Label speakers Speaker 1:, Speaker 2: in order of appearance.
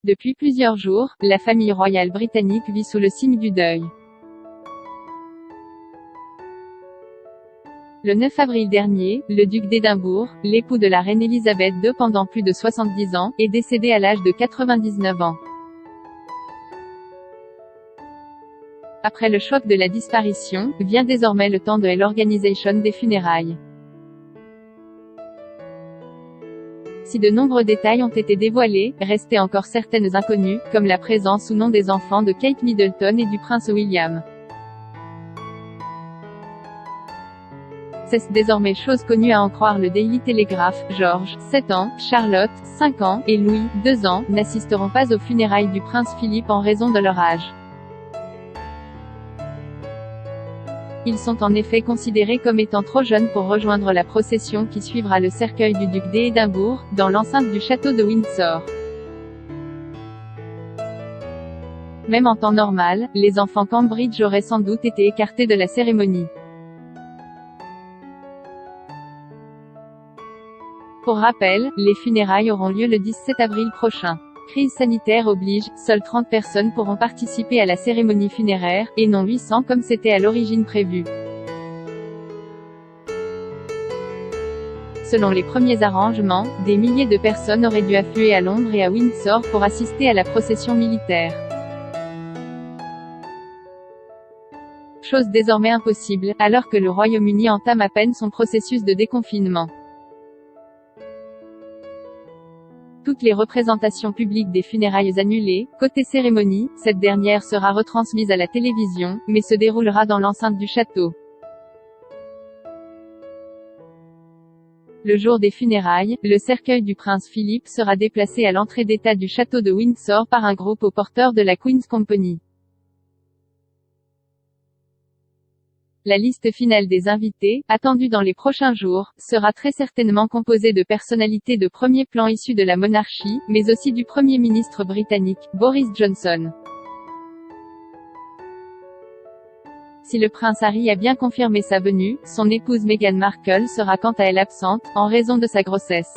Speaker 1: Depuis plusieurs jours, la famille royale britannique vit sous le signe du deuil. Le 9 avril dernier, le duc d'Édimbourg, l'époux de la reine Elisabeth II pendant plus de 70 ans, est décédé à l'âge de 99 ans. Après le choc de la disparition, vient désormais le temps de l'organisation des funérailles. Si de nombreux détails ont été dévoilés, restaient encore certaines inconnues, comme la présence ou non des enfants de Kate Middleton et du prince William. C'est désormais chose connue à en croire le Daily Telegraph. George, 7 ans, Charlotte, 5 ans, et Louis, 2 ans, n'assisteront pas aux funérailles du prince Philippe en raison de leur âge. Ils sont en effet considérés comme étant trop jeunes pour rejoindre la procession qui suivra le cercueil du duc d'Édimbourg, dans l'enceinte du château de Windsor. Même en temps normal, les enfants Cambridge auraient sans doute été écartés de la cérémonie. Pour rappel, les funérailles auront lieu le 17 avril prochain. Crise sanitaire oblige, seules 30 personnes pourront participer à la cérémonie funéraire, et non 800 comme c'était à l'origine prévu. Selon les premiers arrangements, des milliers de personnes auraient dû affluer à Londres et à Windsor pour assister à la procession militaire. Chose désormais impossible, alors que le Royaume-Uni entame à peine son processus de déconfinement. Toutes les représentations publiques des funérailles annulées. Côté cérémonie, cette dernière sera retransmise à la télévision, mais se déroulera dans l'enceinte du château. Le jour des funérailles, le cercueil du prince Philippe sera déplacé à l'entrée d'état du château de Windsor par un groupe aux porteurs de la Queen's Company. La liste finale des invités, attendue dans les prochains jours, sera très certainement composée de personnalités de premier plan issues de la monarchie, mais aussi du Premier ministre britannique, Boris Johnson. Si le prince Harry a bien confirmé sa venue, son épouse Meghan Markle sera quant à elle absente, en raison de sa grossesse.